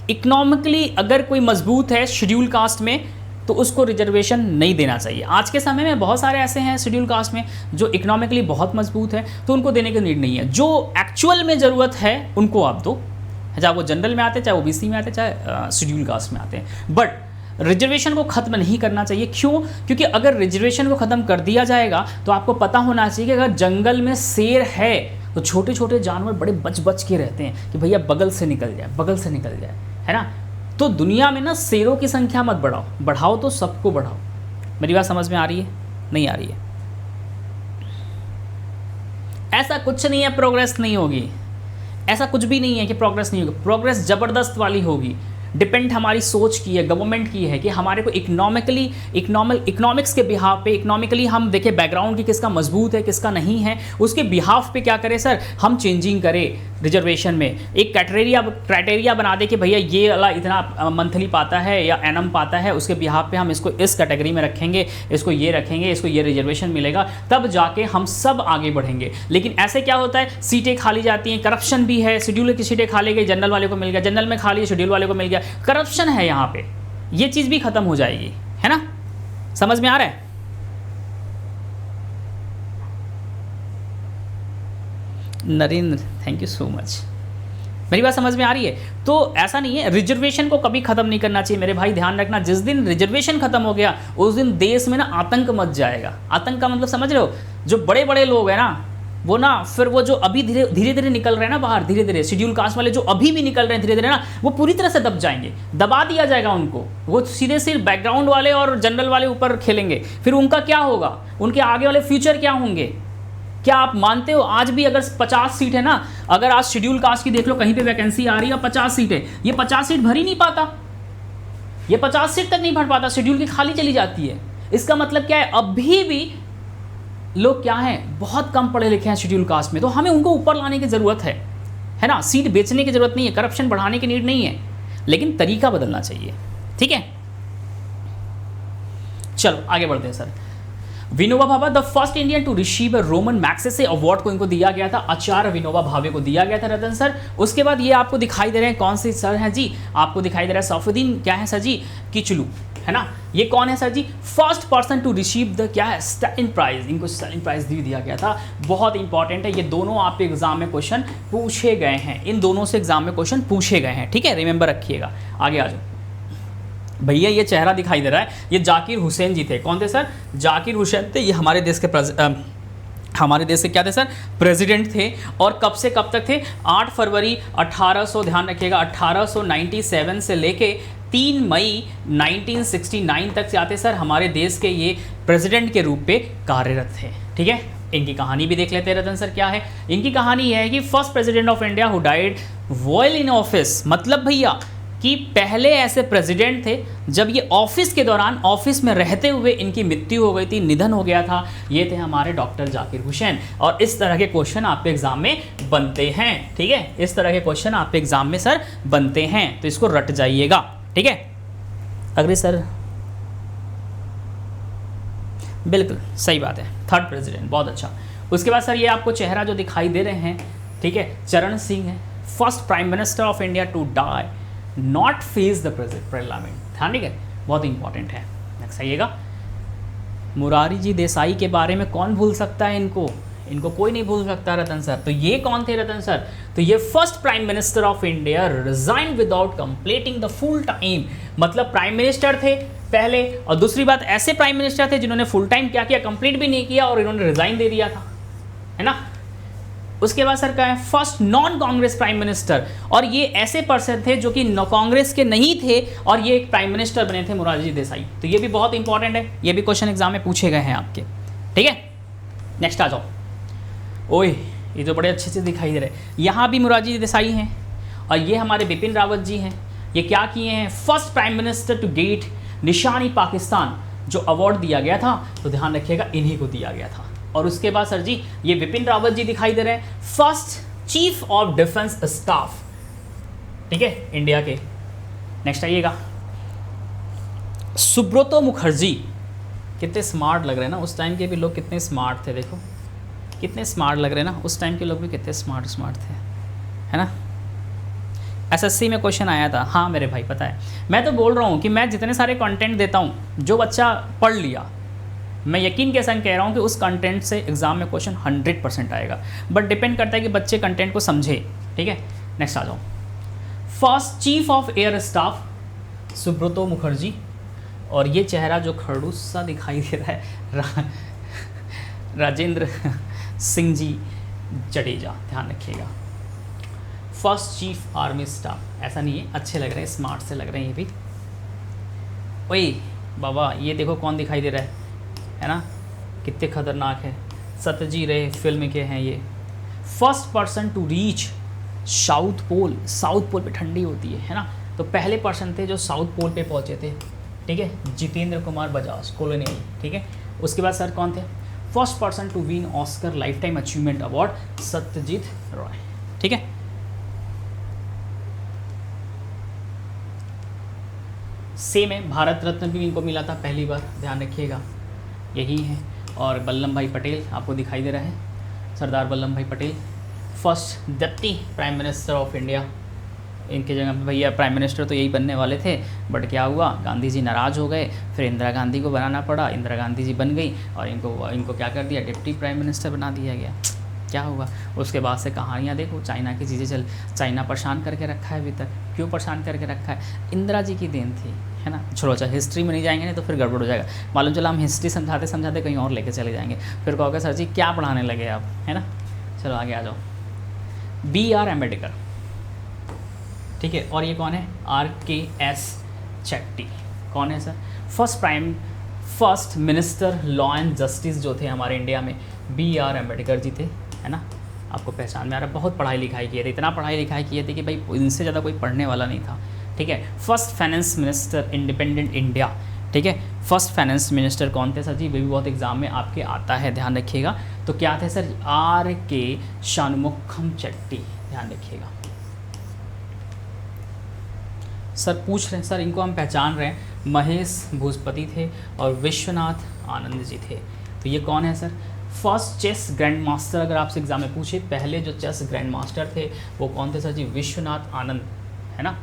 इकोनॉमिकली अगर कोई मजबूत है शेड्यूल कास्ट में, तो उसको रिजर्वेशन नहीं देना चाहिए। आज के समय में बहुत सारे ऐसे हैं शेड्यूल कास्ट में जो इकोनॉमिकली बहुत मजबूत है, तो उनको देने की नीड नहीं है। जो एक्चुअल में ज़रूरत है उनको आप दो, चाहे वो जनरल में आते, चाहे ओबीसी में आते, चाहे शेड्यूल कास्ट में आते हैं। बट रिजर्वेशन को ख़त्म नहीं करना चाहिए। क्यों? क्योंकि अगर रिजर्वेशन को ख़त्म कर दिया जाएगा तो आपको पता होना चाहिए कि अगर जंगल में शेर है तो छोटे छोटे जानवर बड़े बच के रहते हैं कि भैया बगल से निकल जाए, है ना। तो दुनिया में ना शेरों की संख्या मत बढ़ाओ तो सबको बढ़ाओ। मेरी बात समझ में आ रही है, नहीं आ रही है? ऐसा कुछ नहीं है प्रोग्रेस नहीं होगी, ऐसा कुछ भी नहीं है कि प्रोग्रेस नहीं होगी। प्रोग्रेस ज़बरदस्त वाली होगी, डिपेंड हमारी सोच की है, गवर्नमेंट की है कि हमारे को इकोनॉमिक्स के बिहाफ पे, इकोनॉमिकली हम देखें बैकग्राउंड की किसका मजबूत है किसका नहीं है, उसके बिहाफ पे क्या करें सर, हम चेंजिंग करें रिजर्वेशन में। एक क्राइटेरिया बना दे कि भैया ये वाला इतना मंथली पाता है या एनम पाता है, उसके बिहाफ पे हम इसको इस कैटेगरी में रखेंगे, इसको ये रखेंगे, इसको ये रिजर्वेशन मिलेगा, तब जाके हम सब आगे बढ़ेंगे। लेकिन ऐसे क्या होता है, सीटें खाली जाती हैं, करप्शन भी है, शेड्यूल की सीटें खा ली गई, जनरल वाले को मिल गया, जनरल में खाली शेड्यूल वाले को मिल गया, करप्शन है यहाँ पे, ये चीज़ भी खत्म हो जाएगी, है ना, समझ में आ रहा है। Narendra thank you so much, मेरी बात समझ में आ रही है। तो ऐसा नहीं है, रिजर्वेशन को कभी खत्म नहीं करना चाहिए मेरे भाई, ध्यान रखना, जिस दिन रिजर्वेशन खत्म हो गया उस दिन देश में ना आतंक मच जाएगा। आतंक का मतलब समझ रहे हो, जो बड़े बड़े लोग हैं ना वो ना, फिर वो जो अभी धीरे धीरे निकल रहे हैं ना बाहर, धीरे धीरे शेड्यूल कास्ट वाले जो अभी भी निकल रहे हैं धीरे धीरे ना, वो पूरी तरह से दब जाएंगे, दबा दिया जाएगा उनको, वो सीधे सिर्फ बैकग्राउंड वाले और जनरल वाले ऊपर खेलेंगे। फिर उनका क्या होगा, उनके आगे वाले फ्यूचर क्या होंगे। क्या आप मानते हो आज भी अगर 50 सीट है ना, अगर आज शेड्यूल कास्ट की देख लो कहीं पे वैकेंसी आ रही है 50 सीट है, ये 50 सीट भर ही नहीं पाता, ये 50 सीट तक नहीं भर पाता, शेड्यूल की खाली चली जाती है। इसका मतलब क्या है, अभी भी लोग क्या हैं, बहुत कम पढ़े लिखे हैं शेड्यूल कास्ट में, तो हमें उनको ऊपर लाने की ज़रूरत है ना, सीट बेचने की ज़रूरत नहीं है, करप्शन बढ़ाने की नीड नहीं है, लेकिन तरीका बदलना चाहिए, ठीक है। चलो आगे बढ़ते हैं sir. Vinoba Bhave the first Indian to receive a Ramon Magsaysay award को इनको दिया गया था, आचार्य विनोबा भावे को दिया गया था रतन सर। उसके बाद ये आपको दिखाई दे रहे हैं कौन से सर हैं जी, आपको दिखाई दे रहा है सैफुद्दीन क्या है सर जी, किचलू, है ना, ये कौन है sir ji, first person to receive the क्या है, स्टालिन प्राइज, इनको स्टालिन प्राइज भी दिया गया था, बहुत इंपॉर्टेंट है, ये दोनों आपके एग्जाम में क्वेश्चन पूछे गए हैं, इन दोनों से एग्जाम में क्वेश्चन पूछे गए हैं, ठीक है, रिमेंबर रखिएगा। आगे आ जाओ भैया, ये चेहरा दिखाई दे रहा है, ये जाकिर हुसैन जी थे, कौन थे सर, जाकिर हुसैन थे, ये हमारे देश के क्या थे सर, प्रेसिडेंट थे, और कब से कब तक थे, 8 फरवरी 1800, ध्यान रखिएगा 1897 से लेके 3 मई 1969 तक से आते सर हमारे देश के ये प्रेसिडेंट के रूप पे कार्यरत थे, ठीक है। इनकी कहानी भी देख लेते हैं रतन सर, क्या है इनकी कहानी, यह है कि first president of India who died while in office, मतलब भैया कि पहले ऐसे प्रेसिडेंट थे जब ये ऑफिस के दौरान, ऑफिस में रहते हुए इनकी मृत्यु हो गई थी, निधन हो गया था, ये थे हमारे डॉक्टर जाकिर हुसैन। और इस तरह के क्वेश्चन आपके एग्जाम में बनते हैं, ठीक है, इस तरह के क्वेश्चन आपके एग्जाम में सर बनते हैं, तो इसको रट जाइएगा, ठीक है। अग्रे सर, बिल्कुल सही बात है, थर्ड प्रेसिडेंट, बहुत अच्छा। उसके बाद सर ये आपको चेहरा जो दिखाई दे रहे हैं, ठीक है, चरण सिंह है, first prime minister of India to die not face the parliament, ध्यान रखिए, बहुत इंपॉर्टेंट है। नेक्स्ट आइएगा, मुरारी जी देसाई के बारे में कौन भूल सकता है, इनको कोई नहीं भूल सकता रतन सर। तो ये कौन थे रतन सर, तो ये first prime minister of India resign without completing the full time, मतलब प्राइम मिनिस्टर थे पहले, और दूसरी बात ऐसे प्राइम मिनिस्टर थे जिन्होंने फुल टाइम क्या किया, कंप्लीट भी नहीं किया और इन्होंने रिजाइन दे दिया था, है ना। उसके बाद सर क्या है, first non Congress prime minister, और ये ऐसे पर्सन थे जो कि कांग्रेस के नहीं थे और ये एक प्राइम मिनिस्टर बने थे, मुरारजी देसाई। तो ये भी बहुत इंपॉर्टेंट है, ये भी क्वेश्चन एग्जाम में पूछे गए हैं आपके, ठीक है। नेक्स्ट आ जाओ, ओए ये तो बड़े अच्छे से दिखाई दे रहे हैं, यहाँ भी मुरारजी देसाई हैं और ये हमारे बिपिन रावत जी हैं। ये क्या किए हैं, first prime minister to get Nishan-e Pakistan जो अवार्ड दिया गया था, तो ध्यान रखिएगा इन्हीं को दिया गया था। और उसके बाद सर जी ये बिपिन रावत जी दिखाई दे रहे हैं, first chief of defence staff, ठीक है, इंडिया के। नेक्स्ट आइएगा, सुब्रतो मुखर्जी, कितने स्मार्ट लग रहे हैं ना, उस टाइम के भी लोग कितने स्मार्ट थे, देखो कितने स्मार्ट लग रहे हैं ना, उस टाइम के लोग भी कितने स्मार्ट थे, है ना। एसएससी में क्वेश्चन आया था, हाँ मेरे भाई पता है, मैं तो बोल रहा हूँ कि मैं जितने सारे कंटेंट देता हूँ, जो बच्चा पढ़ लिया, मैं यकीन के संग कह रहा हूँ कि उस कंटेंट से एग्जाम में क्वेश्चन 100% आएगा, बट डिपेंड करता है कि बच्चे कंटेंट को समझे, ठीक है। नेक्स्ट आ जाओ, first chief of air staff Subroto Mukherjee, और ये चेहरा जो खड़ूस सा दिखाई दे रहा है राजेंद्र सिंह जी जडेजा, ध्यान रखिएगा, फर्स्ट चीफ आर्मी स्टाफ। ऐसा नहीं है, अच्छे लग रहे हैं, स्मार्ट से लग रहे हैं ये भी। ओए बाबा ये देखो कौन दिखाई दे रहा है ना, कितने खतरनाक है, सत्यजी रे फिल्म के हैं ये। First person to reach South Pole, South Pole पे ठंडी होती है ना, तो पहले पर्सन थे जो साउथ पोल पे पहुँचे थे, ठीक है, जितेंद्र कुमार बजाज, कॉलोनियल, ठीक है। उसके बाद सर कौन थे, first person to win Oscar lifetime achievement award, Satyajit Ray, ठीक है। सेम है, भारत रत्न भी इनको मिला था पहली बार, ध्यान रखिएगा, यही है। और वल्लभ भाई पटेल आपको दिखाई दे रहा है, सरदार Vallabh Bhai Patel, first deputy prime minister of India. इनके जगह पे भैया प्राइम मिनिस्टर तो यही बनने वाले थे, बट क्या हुआ, गांधी जी नाराज़ हो गए, फिर इंदिरा गांधी को बनाना पड़ा, इंदिरा गांधी जी बन गई और इनको क्या कर दिया, डिप्टी प्राइम मिनिस्टर बना दिया गया। क्या हुआ, उसके बाद से कहानियाँ देखो, चाइना की चीज़ें चाइना परेशान करके रखा है अभी तक। क्यों परेशान करके रखा है, इंदिरा जी की देन थी, है ना। छोड़ो, अच्छा हिस्ट्री में नहीं जाएंगे, नहीं तो फिर गड़बड़ हो जाएगा, मालूम चला हम हिस्ट्री समझाते समझाते कहीं और लेके चले जाएंगे, फिर कहोगे सर जी क्या पढ़ाने लगे आप, है ना। चलो आगे आ जाओ, BR अम्बेडकर, ठीक है। और ये कौन है, RKS चट्टी, कौन है sir, first minister law and justice जो थे हमारे इंडिया में, BR अम्बेडकर जी थे, है ना। आपको पहचान में आ रहा है, बहुत पढ़ाई लिखाई किए थे, इतना पढ़ाई लिखाई किए थे कि भाई इनसे ज़्यादा कोई पढ़ने वाला नहीं था, ठीक है। First finance minister independent India, ठीक है। फर्स्ट फाइनेंस मिनिस्टर कौन थे सर जी, वे भी बहुत एग्जाम में आपके आता है, ध्यान रखिएगा। तो क्या थे सर, RK शानमुखम चट्टी, ध्यान रखिएगा। सर पूछ रहे हैं, सर इनको हम पहचान रहे हैं, महेश भूपति थे और विश्वनाथ आनंद जी थे। तो ये कौन है sir, first chess grandmaster. अगर आपसे एग्जाम में पूछे पहले जो चेस ग्रैंड मास्टर थे वो कौन थे सर जी, विश्वनाथ आनंद, है ना।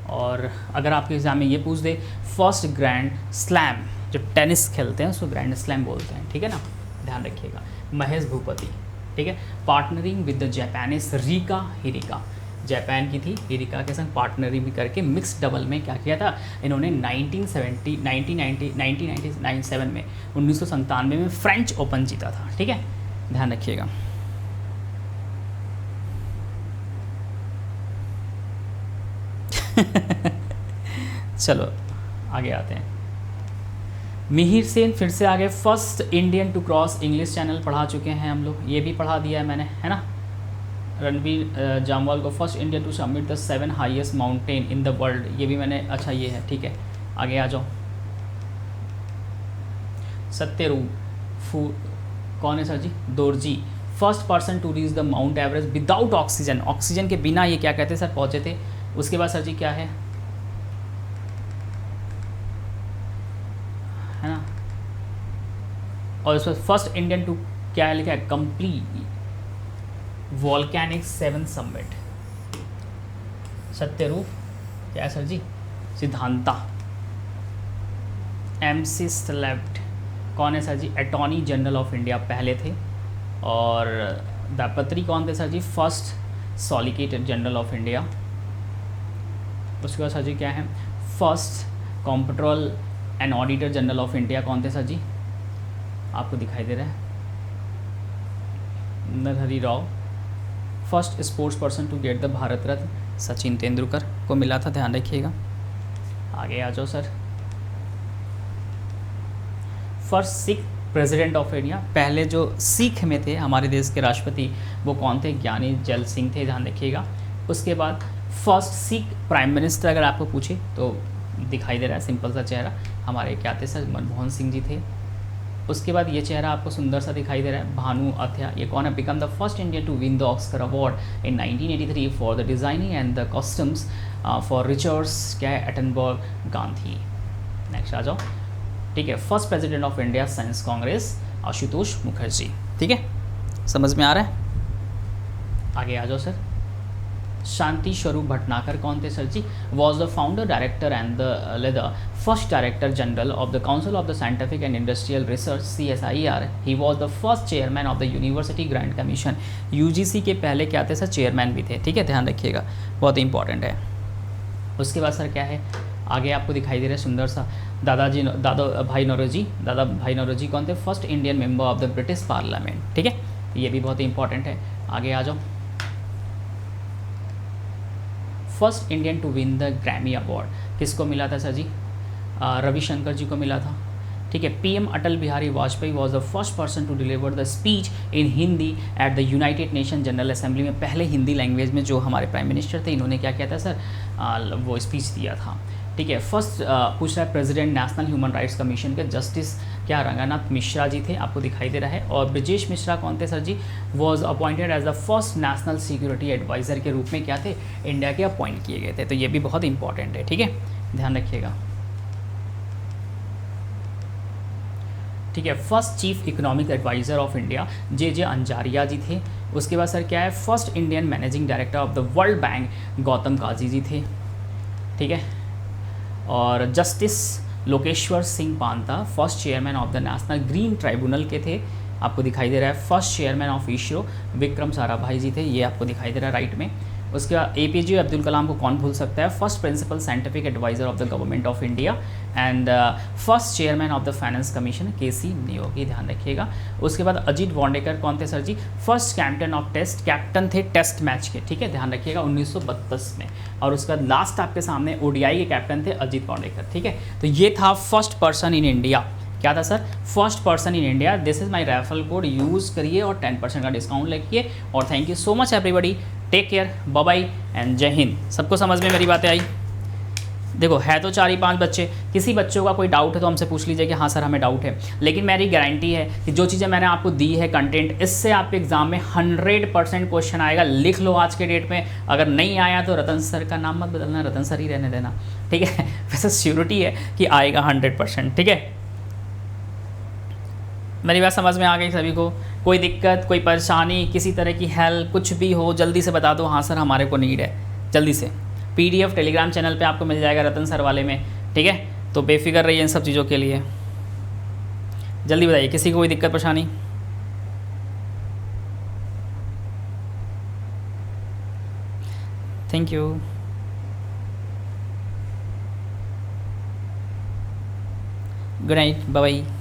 और अगर आपके एग्जाम में ये पूछ दे, फर्स्ट ग्रैंड स्लैम, जो टेनिस खेलते हैं उसको ग्रैंड स्लैम बोलते हैं, ठीक है ना, ध्यान रखिएगा, महेश भूपति, ठीक है। Partnering with the Japanese Rika Hiraki, Japan की थी, हिरिका के संग पार्टनरिंग भी करके मिक्स डबल में क्या किया था इन्होंने, 1997 में 1997 में फ्रेंच ओपन जीता था, ठीक है, ध्यान रखिएगा। चलो आगे आते हैं, मिहिर सेन फिर से आगे, first Indian to cross English Channel पढ़ा चुके हैं हम लोग, ये भी पढ़ा दिया है मैंने, है ना। रणवीर जामवाल को first Indian to summit the 7 highest mountain in the world, ये भी मैंने, अच्छा ये है, ठीक है। आगे आ जाओ, सत्यरूप कौन है sir ji, Dorji, first person to reach the Mount Everest without oxygen, oxygen के बिना ये क्या कहते हैं सर, पहुँचे थे। उसके बाद सर जी क्या है ना, और इस पर फर्स्ट इंडियन टू क्या है लिखा है, कंप्लीट वॉल्केनिक 7 समिट, सत्यरूप क्या है सर जी, सिद्धांता। MC स्लेप्ट कौन है sir ji, attorney general of India पहले थे। और दत्तात्री कौन थे sir ji, first solicitor general of India. उसके बाद सर जी क्या है, first controller and auditor general of India कौन थे सर जी, आपको दिखाई दे रहा है, Narahari Rao. First sports person to get the Bharat Ratna, Sachin Tendulkar को मिला था, ध्यान रखिएगा। आगे आ जाओ sir, first Sikh president of India, पहले जो सिख में थे हमारे देश के राष्ट्रपति वो कौन थे, ज्ञानी जैल सिंह थे, ध्यान रखिएगा। उसके बाद फर्स्ट सिख प्राइम मिनिस्टर अगर आपको पूछे तो दिखाई दे रहा है सिंपल सा चेहरा, हमारे क्या थे सर, मनमोहन सिंह जी थे। उसके बाद ये चेहरा आपको सुंदर सा दिखाई दे रहा है, भानु अथ्या, ये कौन है, become the first Indian to win the Oscar award in 1983 for the designing and the costumes for Richards क्या है, एटनबर्ग गांधी। नेक्स्ट आ जाओ, ठीक है। First president of India science congress, Ashutosh Mukherjee, ठीक है, समझ में आ रहा है। आगे आ जाओ सर, शांति स्वरूप भटनागर कौन थे sir ji, was the founder director and the later first director general of the Council of the Scientific and Industrial Research CSIR। He was the first chairman of the University Grant Commission, UGC के पहले क्या थे sir, chairman भी थे, ठीक है, ध्यान रखिएगा, बहुत इंपॉर्टेंट है। उसके बाद सर क्या है, आगे आपको दिखाई दे रहा है सुंदर सा, दादा भाई नौरोजी कौन थे, first Indian member of the British parliament, ठीक है, ये भी बहुत इंपॉर्टेंट है। आगे आ जाओ, first Indian to win the Grammy award किसको मिला था सर जी, रविशंकर जी को मिला था। ठीक है। PM Atal Bihari Vajpayee was the first person to deliver the speech in Hindi at the United Nation General Assembly में। पहले हिंदी लैंग्वेज में जो हमारे प्राइम मिनिस्टर थे, इन्होंने क्या किया था सर, वो स्पीच दिया था। ठीक है। फर्स्ट पूछ रहा है president national human rights commission के जस्टिस क्या रंगानाथ मिश्रा जी थे, आपको दिखाई दे रहा है। और ब्रजेश मिश्रा कौन थे sir ji, was appointed as the first national security adviser के रूप में क्या थे, इंडिया के अपॉइंट किए गए थे। तो ये भी बहुत इंपॉर्टेंट है, ठीक है, ध्यान रखिएगा। ठीक है। First chief economic adviser of India J Anjaria ji थे। उसके बाद सर क्या है, first Indian managing director of the World Bank Gautam Kazi ji थे। ठीक है। और justice Lokeshwar Singh Panta first chairman of the National Green Tribunal के थे, आपको दिखाई दे रहा है। First chairman of ISRO Vikram Sarabhai ji थे, ये आपको दिखाई दे रहा है राइट में। उसके बाद एपीजे अब्दुल कलाम को कौन भूल सकता है, first principal scientific adviser of the government of India and first chairman of the finance commission K C Neogy, ध्यान रखिएगा। उसके बाद अजीत वाडेकर कौन थे सर जी, फर्स्ट कैप्टन थे टेस्ट मैच के, ठीक है, ध्यान रखिएगा 1932 में। और उसके बाद लास्ट आपके सामने ओडीआई के कैप्टन थे अजीत वाडेकर, ठीक है। तो ये था फर्स्ट पर्सन इन इंडिया, क्या था sir, first person in India. This is my referral code, use करिए और 10% का डिस्काउंट लेके। और thank you so much everybody, take care, bye bye and जय हिंद। सबको समझ में मेरी बातें आई? देखो है तो 4 ही 5 बच्चे, किसी बच्चों का कोई डाउट है तो हमसे पूछ लीजिए कि हाँ सर हमें डाउट है, लेकिन मेरी गारंटी है कि जो चीज़ें मैंने आपको दी है कंटेंट, इससे आपके एग्जाम में 100% क्वेश्चन आएगा। लिख लो आज के डेट में, अगर नहीं आया तो रतन सर का नाम मत बदलना, रतन सर ही रहने देना, ठीक है। वैसे श्योरिटी है कि आएगा 100%, ठीक है। मेरी बात समझ में आ गई सभी को? कोई दिक्कत, कोई परेशानी, किसी तरह की हेल्प, कुछ भी हो जल्दी से बता दो, हाँ सर हमारे को नीड है, जल्दी से। PDF टेलीग्राम चैनल पे आपको मिल जाएगा रतन सर वाले में, ठीक है। तो बेफिक्र रहिए इन सब चीज़ों के लिए, जल्दी बताइए किसी को कोई दिक्कत परेशानी। Thank you. Good night, bye bye.